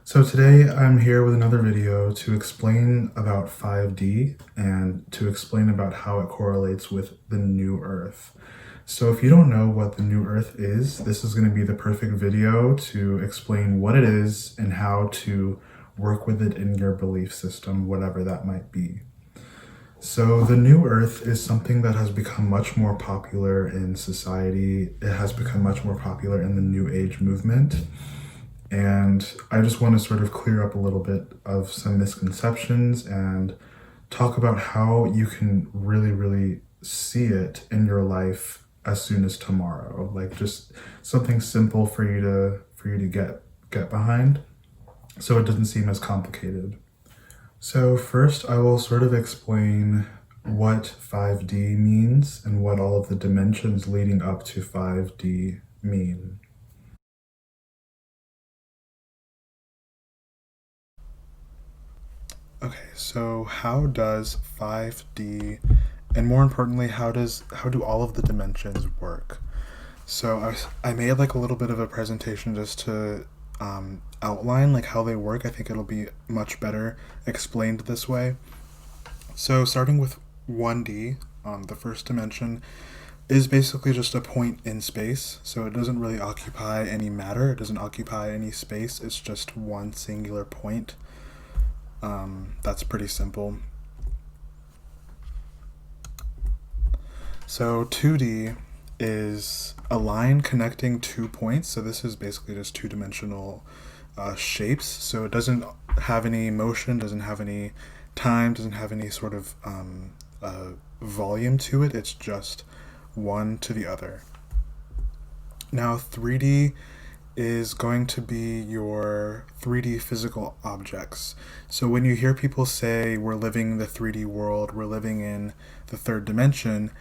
So today I'm here with another video to explain about 5D and to explain about how it correlates with the new Earth. So if you don't know what the new Earth is, this is going to be the perfect video to explain what it is and how to work with it in your belief system, whatever that might be. So the new Earth is something that has become much more popular in society. It has become much more popular in the New Age movement. And I just want to sort of clear up a little bit of some misconceptions and talk about how you can really see it in your life as soon as tomorrow. Like just something simple for you to get behind so it doesn't seem as complicated. So first I will sort of explain what 5D means and what all of the dimensions leading up to 5D mean. Okay, so how does 5D, and more importantly, how do all of the dimensions work? So I made like a little bit of a presentation just to outline like how they work. I think it'll be much better explained this way. So starting with 1D, the first dimension is basically just a point in space. So it doesn't really occupy any matter. It doesn't occupy any space. It's just one singular point. That's pretty simple. So 2D is a line connecting two points. So this is basically just two-dimensional shapes. So it doesn't have any motion, doesn't have any time, doesn't have any sort of volume to it. It's just one to the other. Now 3D is going to be your 3D physical objects. So when you hear people say we're living in the 3D world, we're living in the third dimension,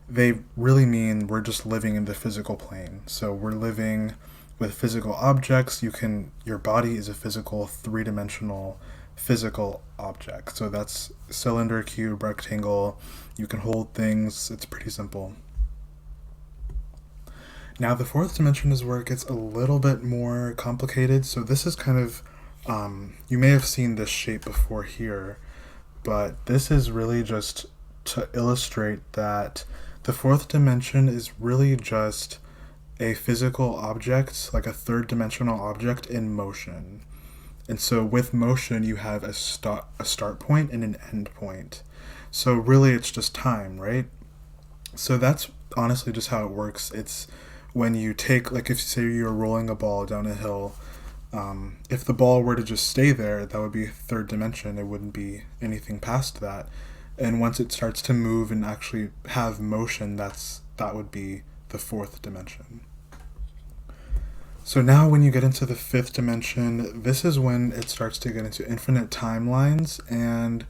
they really mean we're just living in the physical plane. So we're living with physical objects. Your body is a physical, three-dimensional physical object. So that's cylinder, cube, rectangle. You can hold things. It's pretty simple. Now the fourth dimension is where it gets a little bit more complicated. So this is kind of, you may have seen this shape before here, but this is really just to illustrate that the fourth dimension is really just a physical object, like a third dimensional object in motion. And so with motion, you have a start point and an end point. So really it's just time, right? So that's honestly just how it works. It's when you take, like if say you're rolling a ball down a hill, if the ball were to just stay there, that would be third dimension. It wouldn't be anything past that. And once it starts to move and actually have motion, that would be the fourth dimension. So now when you get into the fifth dimension, this is when it starts to get into infinite timelines. And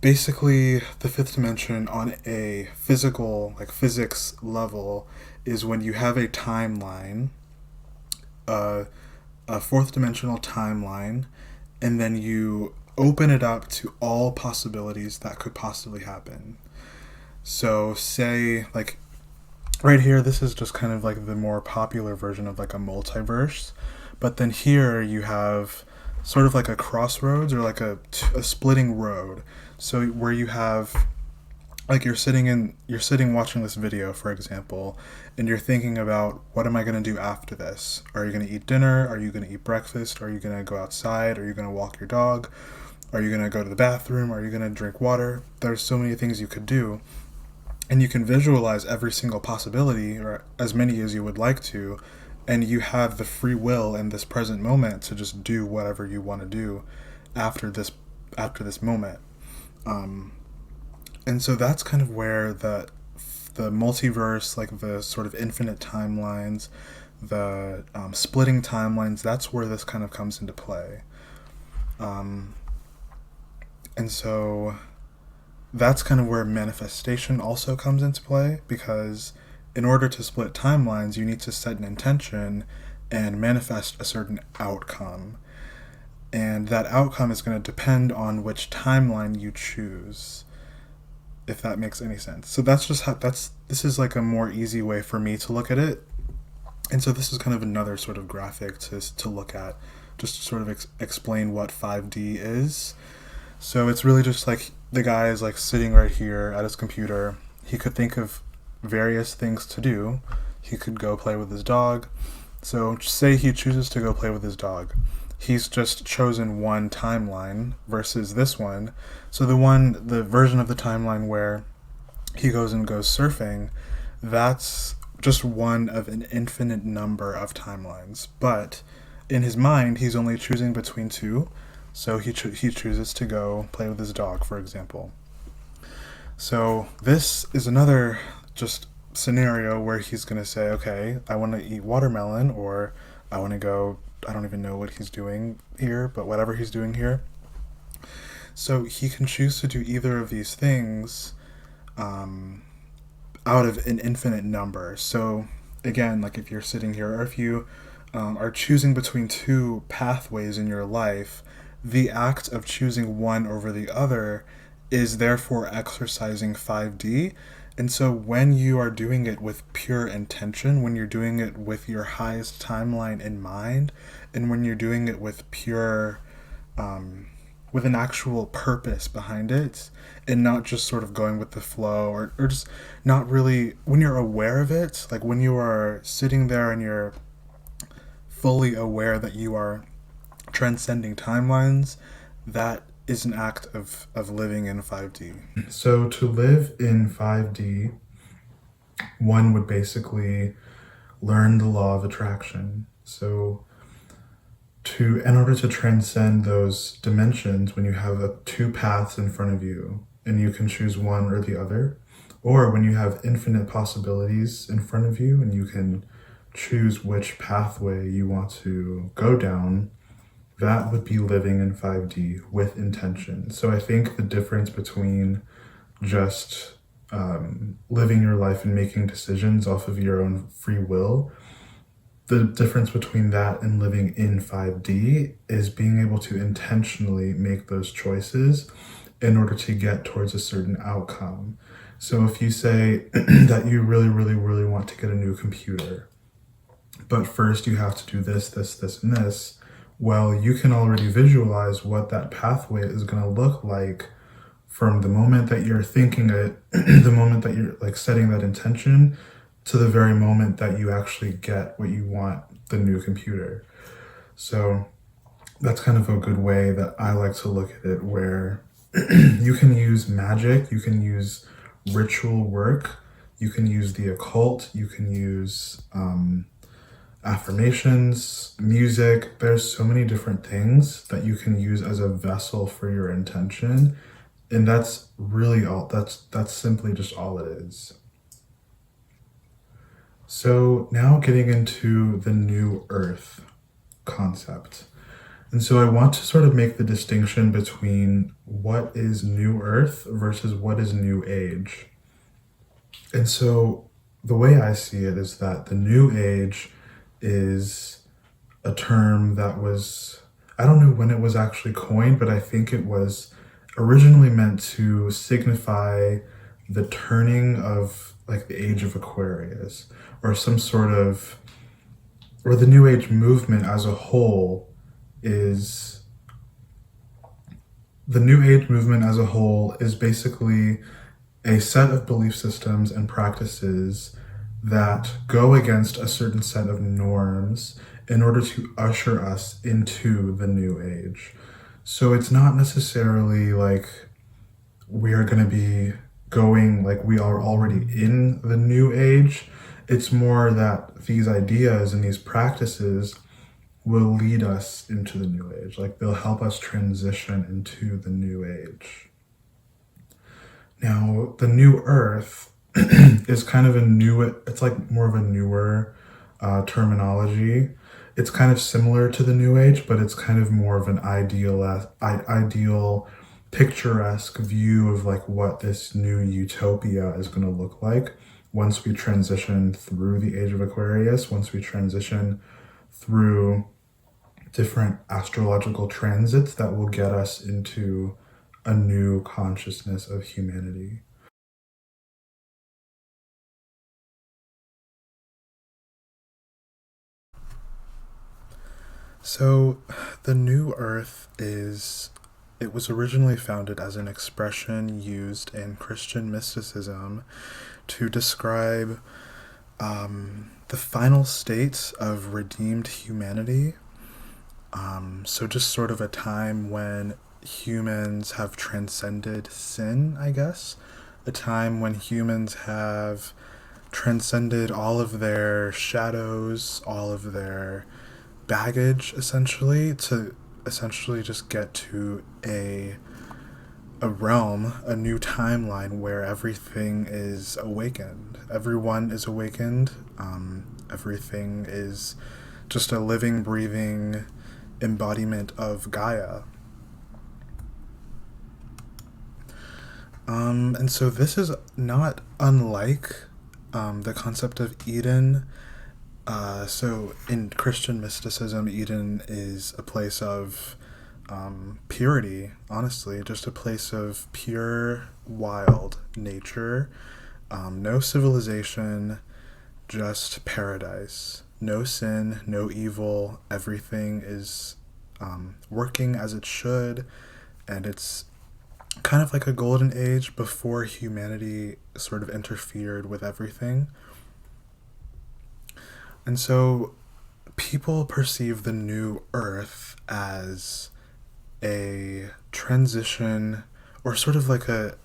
basically the fifth dimension on a physical, like physics level, is when you have a timeline, a fourth dimensional timeline, and then you open it up to all possibilities that could possibly happen. So say like right here, this is just kind of like the more popular version of like a multiverse, but then here you have sort of like a crossroads or like a splitting road. So where you have like you're sitting watching this video, for example, and you're thinking about what am I going to do after this? Are you going to eat dinner? Are you going to eat breakfast? Are you going to go outside? Are you going to walk your dog? Are you going to go to the bathroom? Are you going to drink water? There's so many things you could do, and you can visualize every single possibility, or as many as you would like to, and you have the free will in this present moment to just do whatever you want to do after this moment. And so that's kind of where the multiverse, like the sort of infinite timelines, the splitting timelines, that's where this kind of comes into play. And so that's kind of where manifestation also comes into play, because in order to split timelines, you need to set an intention and manifest a certain outcome. And that outcome is going to depend on which timeline you choose, if that makes any sense. So that's just how this is like a more easy way for me to look at it. And so this is kind of another sort of graphic to look at just to sort of explain what 5D is. So it's really just like the guy is like sitting right here at his computer. He could think of various things to do. He could go play with his dog. So say he chooses to go play with his dog. He's just chosen one timeline versus this one. So the version of the timeline where he goes and goes surfing, that's just one of an infinite number of timelines. But in his mind, he's only choosing between two. So he chooses to go play with his dog, for example. So this is another just scenario where he's going to say, okay, I want to eat watermelon, or I want to go, I don't even know what he's doing here, but whatever he's doing here. So he can choose to do either of these things out of an infinite number. So again, like if you're sitting here, or if you are choosing between two pathways in your life, the act of choosing one over the other is therefore exercising 5D. And so when you are doing it with pure intention, when you're doing it with your highest timeline in mind, and when you're doing it with pure, with an actual purpose behind it, and not just sort of going with the flow, or just not really, when you're aware of it, like when you are sitting there and you're fully aware that you are transcending timelines, that is an act of living in 5D. So to live in 5D, one would basically learn the law of attraction. So in order to transcend those dimensions, when you have two paths in front of you and you can choose one or the other, or when you have infinite possibilities in front of you and you can choose which pathway you want to go down, that would be living in 5D with intention. So I think the difference between just living your life and making decisions off of your own free will, the difference between that and living in 5D is being able to intentionally make those choices in order to get towards a certain outcome. So if you say that you really, really, really want to get a new computer, but first you have to do this, this, this, and this, well, you can already visualize what that pathway is going to look like from the moment that you're thinking it, the moment that you're like setting that intention, to the very moment that you actually get what you want, the new computer. So that's kind of a good way that I like to look at it, where you can use magic, you can use ritual work, you can use the occult, you can use affirmations, music. There's so many different things that you can use as a vessel for your intention. And that's really all, that's simply just all it is. So now getting into the new earth concept. And so I want to sort of make the distinction between what is new earth versus what is new age. And so the way I see it is that the new age is a term that was, I don't know when it was actually coined, but I think it was originally meant to signify the turning of like the age of Aquarius, or some sort of, or the new age movement as a whole is, the new age movement as a whole is basically a set of belief systems and practices that go against a certain set of norms in order to usher us into the new age. So it's not necessarily like we are going to be going like we are already in the new age. It's more that these ideas and these practices will lead us into the new age. Like they'll help us transition into the new age. Now, the new earth is kind of it's like more of a newer terminology. It's kind of similar to the new age, but it's kind of more of an ideal, picturesque view of like what this new utopia is going to look like once we transition through the age of Aquarius, once we transition through different astrological transits that will get us into a new consciousness of humanity. So, the New Earth is. It was originally founded as an expression used in Christian mysticism to describe the final state of redeemed humanity. So, just sort of a time when humans have transcended sin, I guess. A time when humans have transcended all of their shadows, all of their baggage, essentially, to essentially just get to a realm, a new timeline where everything is awakened. Everyone is awakened. Everything is just a living, breathing embodiment of Gaia. And so this is not unlike the concept of Eden. So in Christian mysticism, Eden is a place of purity, honestly, just a place of pure, wild nature, no civilization, just paradise. No sin, no evil, everything is working as it should, and it's kind of like a golden age before humanity sort of interfered with everything. And so people perceive the new earth as a transition, or sort of like a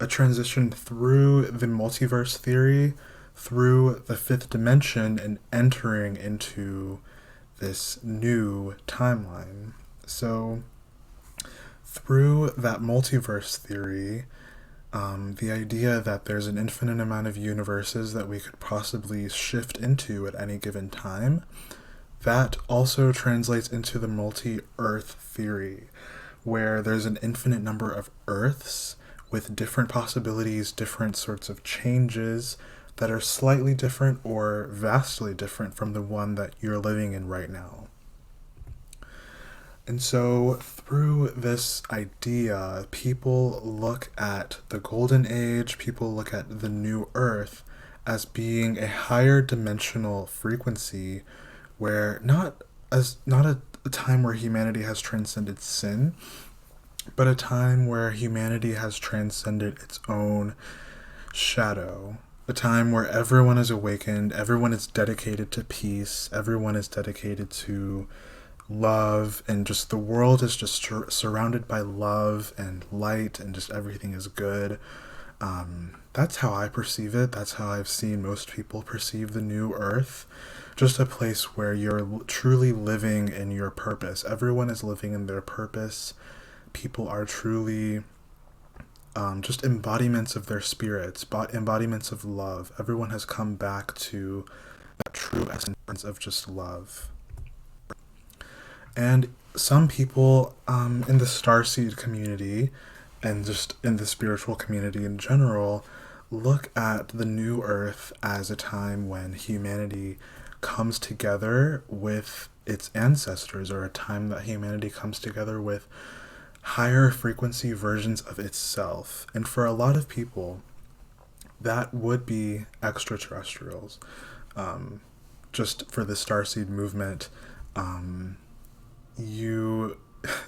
transition through the multiverse theory, through the fifth dimension, and entering into this new timeline. So, through that multiverse theory, the idea that there's an infinite amount of universes that we could possibly shift into at any given time, that also translates into the multi-Earth theory, where there's an infinite number of Earths with different possibilities, different sorts of changes that are slightly different or vastly different from the one that you're living in right now. And so, through this idea, people look at the Golden Age, people look at the New Earth as being a higher dimensional frequency where not a time where humanity has transcended sin, but a time where humanity has transcended its own shadow. A time where everyone is awakened, everyone is dedicated to peace, everyone is dedicated to love, and just the world is just surrounded by love and light, and just everything is good. That's how I perceive it. That's how I've seen most people perceive the new earth. Just a place where you're truly living in your purpose. Everyone is living in their purpose. People are truly just embodiments of their spirits, embodiments of love. Everyone has come back to that true essence of just love. And some people in the starseed community and just in the spiritual community in general look at the new earth as a time when humanity comes together with its ancestors, or a time that humanity comes together with higher frequency versions of itself. And for a lot of people, that would be extraterrestrials. Just for the starseed movement, you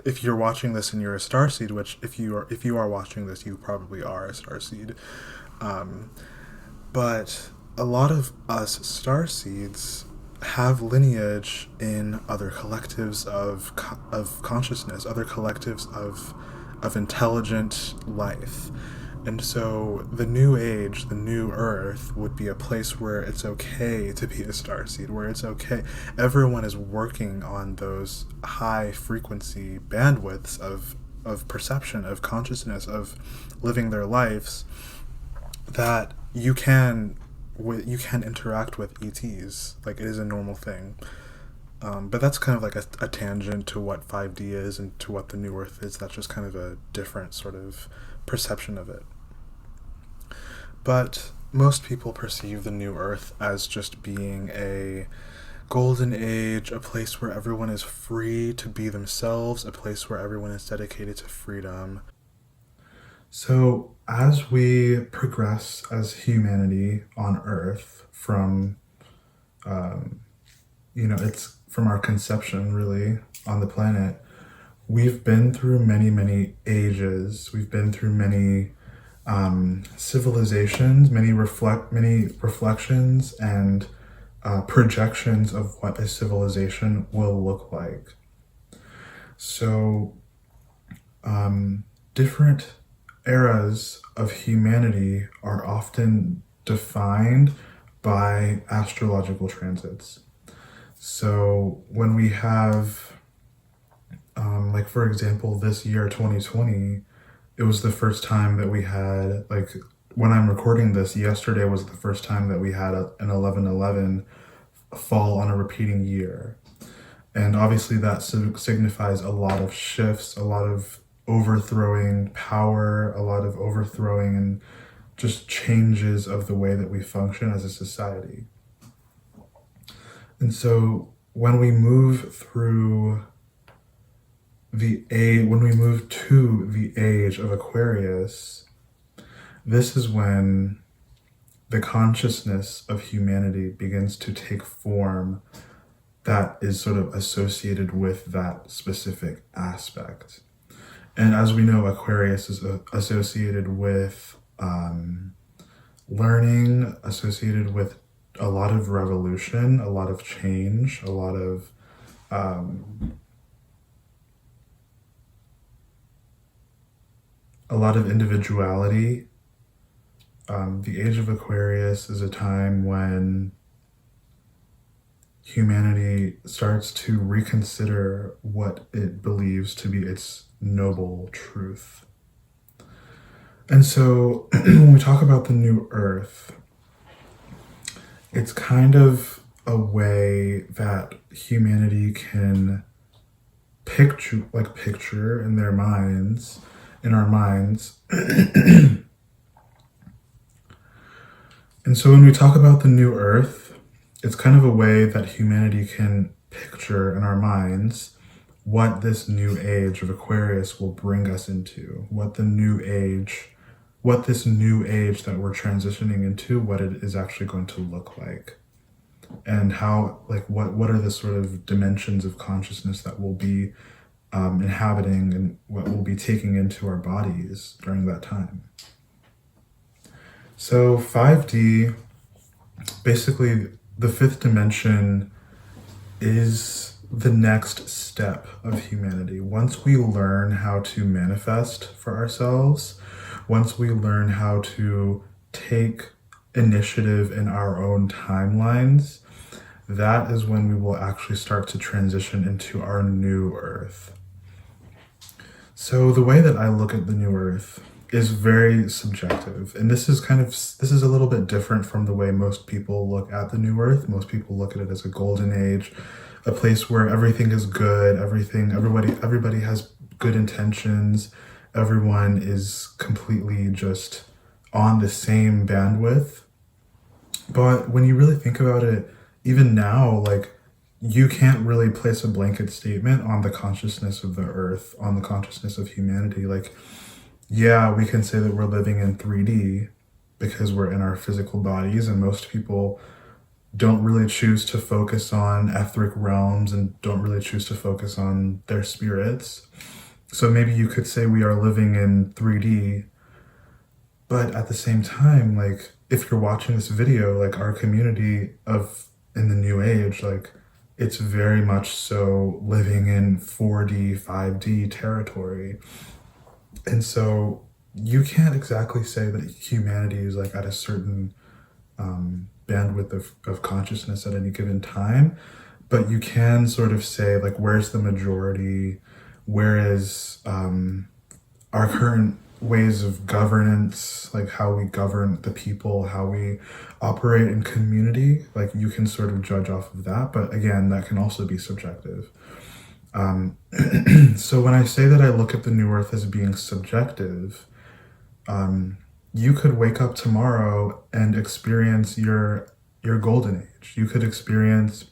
if you're watching this and you're a starseed, which if you are watching this, you probably are a starseed. Um, but a lot of us starseeds have lineage in other collectives of consciousness, other collectives of intelligent life. And so the new age, the new earth, would be a place where it's okay to be a starseed, where it's okay. Everyone is working on those high frequency bandwidths of perception, of consciousness, of living their lives, that you can interact with ETs. Like, it is a normal thing. But that's kind of like a tangent to what 5D is and to what the new earth is. That's just kind of a different sort of perception of it. But most people perceive the new earth as just being a golden age, a place where everyone is free to be themselves, a place where everyone is dedicated to freedom. So, as we progress as humanity on Earth from it's from our conception really on the planet. We've been through many, many ages. We've been through many civilizations, many reflections and projections of what a civilization will look like. So, different eras of humanity are often defined by astrological transits. So, when we have, like, for example, this year, 2020, it was the first time that we had, like, when I'm recording this, yesterday was the first time that we had an 11/11 fall on a repeating year. And obviously, that signifies a lot of shifts, a lot of overthrowing power, a lot of overthrowing and just changes of the way that we function as a society. And so, when we move through when we move to the age of Aquarius, this is when the consciousness of humanity begins to take form that is sort of associated with that specific aspect. And as we know, Aquarius is associated with learning, associated with a lot of revolution, a lot of change, a lot of individuality. The age of Aquarius is a time when humanity starts to reconsider what it believes to be its noble truth. And so when we talk about the new earth, it's kind of a way that humanity can picture in their minds, in our minds. And so when we talk about the new earth, it's kind of a way that humanity can picture in our minds what this new age of Aquarius will bring us into, what this new age that we're transitioning into, what it is actually going to look like. And how, like, what are the sort of dimensions of consciousness that we'll be inhabiting and what we'll be taking into our bodies during that time. So 5D, basically the fifth dimension is the next step of humanity. Once we learn how to manifest for ourselves, once we learn how to take initiative in our own timelines, that is when we will actually start to transition into our new earth. So the way that I look at the new earth is very subjective, and this is a little bit different from the way most people look at the new earth. Most people look at it as a golden age, a place where everything is good, everybody has good intentions, everyone is completely just on the same bandwidth. But when you really think about it, even now, like, you can't really place a blanket statement on the consciousness of the earth, on the consciousness of humanity. Like, yeah, we can say that we're living in 3D because we're in our physical bodies, and most people don't really choose to focus on etheric realms and don't really choose to focus on their spirits. So maybe you could say we are living in 3D, but at the same time, like, if you're watching this video, like, our community in the new age, like, it's very much so living in 4D, 5D territory. And so you can't exactly say that humanity is, like, at a certain bandwidth of consciousness at any given time, but you can sort of say, like, where's the majority, where is our current ways of governance, like how we govern the people, how we operate in community. Like, you can sort of judge off of that, but again, that can also be subjective. So when I say that I look at the new earth as being subjective, you could wake up tomorrow and experience your golden age. You could experience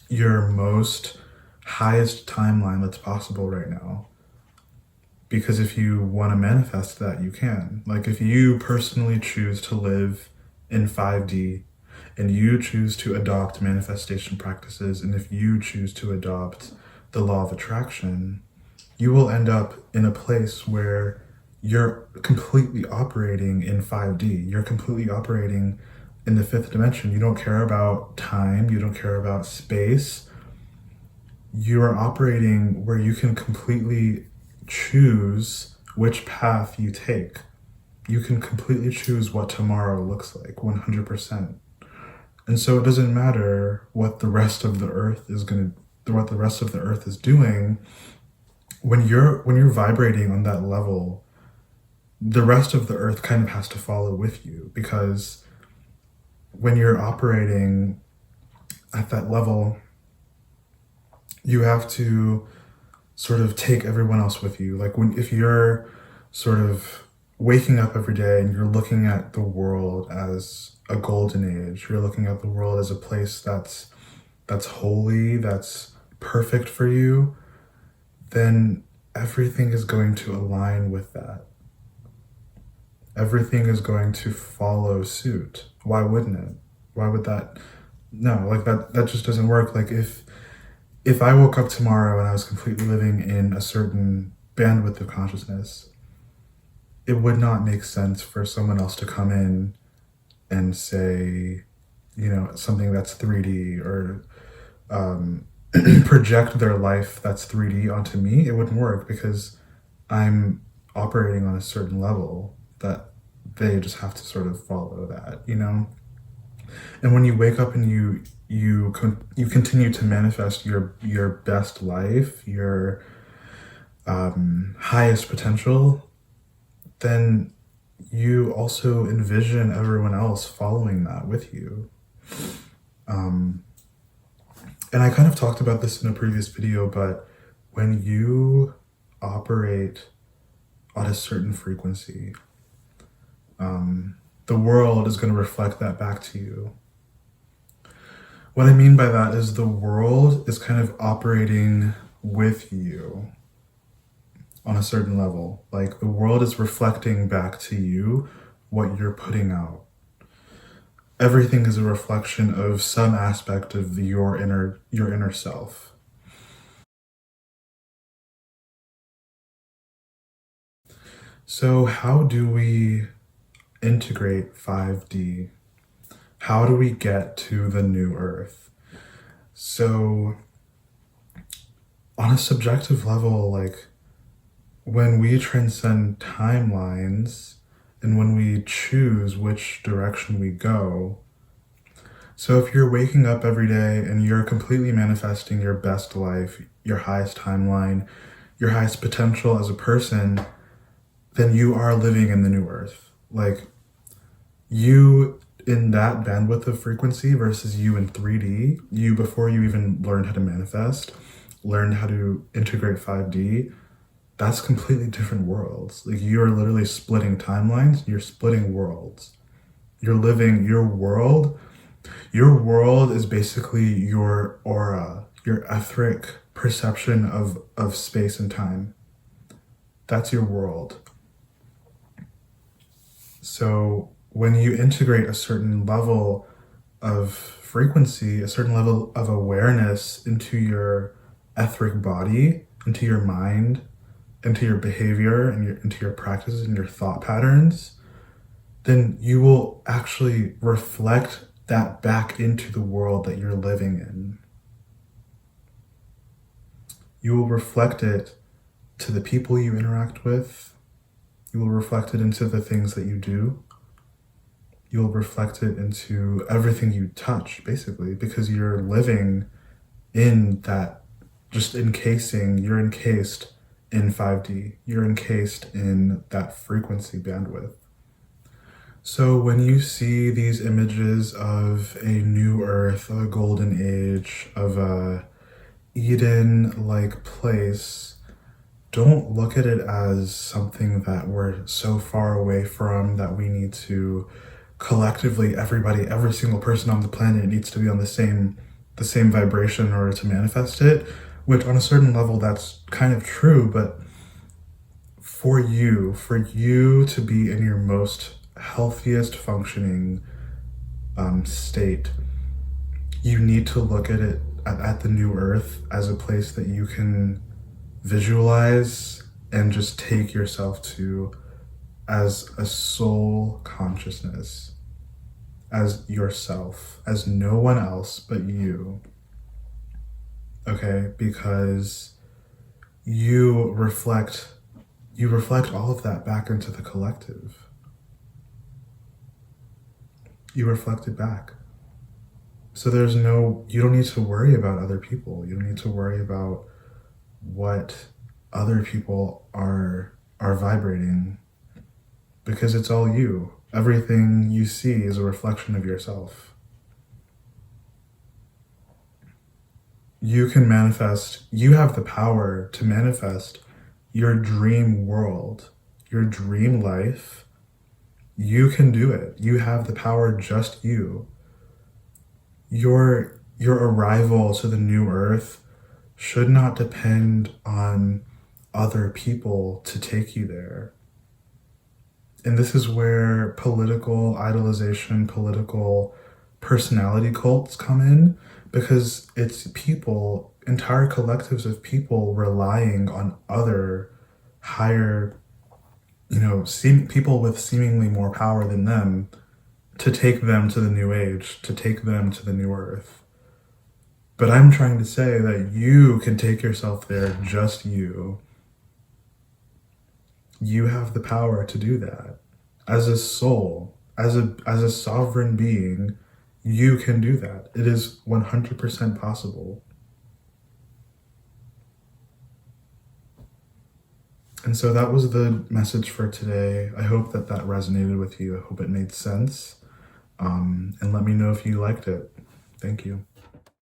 your most highest timeline that's possible right now. Because if you want to manifest that, you can. Like, if you personally choose to live in 5D, and you choose to adopt manifestation practices, and if you choose to adopt the law of attraction, you will end up in a place where you're completely operating in 5D. You're completely operating in the fifth dimension. You don't care about time, you don't care about space. You are operating where you can completely choose which path you take. You can completely choose what tomorrow looks like, 100%. And so it doesn't matter what the rest of the earth is what the rest of the earth is doing. When you're vibrating on that level, the rest of the earth kind of has to follow with you, because when you're operating at that level, you have to sort of take everyone else with you. Like if you're sort of waking up every day and you're looking at the world as a golden age, you're looking at the world as a place that's holy, that's perfect for you, then everything is going to align with that. Everything is going to follow suit. Why wouldn't it? Why would that? No, like that just doesn't work. Like if I woke up tomorrow and I was completely living in a certain bandwidth of consciousness, it would not make sense for someone else to come in and say, something that's 3D, or project their life that's 3D onto me. It wouldn't work, because I'm operating on a certain level that they just have to sort of follow that. And when you wake up and you continue to manifest your best life, your highest potential, then you also envision everyone else following that with you. And I kind of talked about this in a previous video, but when you operate on a certain frequency, the world is going to reflect that back to you. What I mean by that is the world is kind of operating with you on a certain level. Like the world is reflecting back to you what you're putting out. Everything is a reflection of some aspect of your inner self. So how do we integrate 5D? How do we get to the new earth? So on a subjective level, like when we transcend timelines and when we choose which direction we go, so if you're waking up every day and you're completely manifesting your best life, your highest timeline, your highest potential as a person, then you are living in the new earth. Like you in that bandwidth of frequency versus you in 3D, you before you even learned how to manifest, learned how to integrate 5D, that's completely different worlds. Like you are literally splitting timelines, you're splitting worlds. You're living your world. Your world is basically your aura, your etheric perception of space and time. That's your world. So when you integrate a certain level of frequency, a certain level of awareness into your etheric body, into your mind, into your behavior, and into your practices and your thought patterns, then you will actually reflect that back into the world that you're living in. You will reflect it to the people you interact with. You will reflect it into the things that you do. You'll reflect it into everything you touch, basically, because you're living in that, you're encased in 5D. You're encased in that frequency bandwidth. So when you see these images of a new earth, of a golden age, of a Eden-like place, don't look at it as something that we're so far away from that we need to collectively, every single person on the planet needs to be on the same vibration in order to manifest it, which on a certain level that's kind of true, but for you to be in your most healthiest functioning state, you need to look at it at the new earth as a place that you can visualize and just take yourself to as a soul consciousness, as yourself, as no one else but you. Okay? Because you reflect all of that back into the collective. You reflect it back. So you don't need to worry about other people. You don't need to worry about what other people are vibrating, because it's all you. Everything you see is a reflection of yourself. You can manifest, you have the power to manifest your dream world, your dream life. You can do it. You have the power, just you. Your arrival to the new earth should not depend on other people to take you there. And this is where political idolization, political personality cults come in, because it's people, entire collectives of people relying on other higher, people with seemingly more power than them to take them to the new age, to take them to the new earth. But I'm trying to say that you can take yourself there, just you. You have the power to do that. As a soul, as a sovereign being, you can do that. It is 100% possible. And so that was the message for today. I hope that resonated with you. I hope it made sense. And let me know if you liked it. Thank you.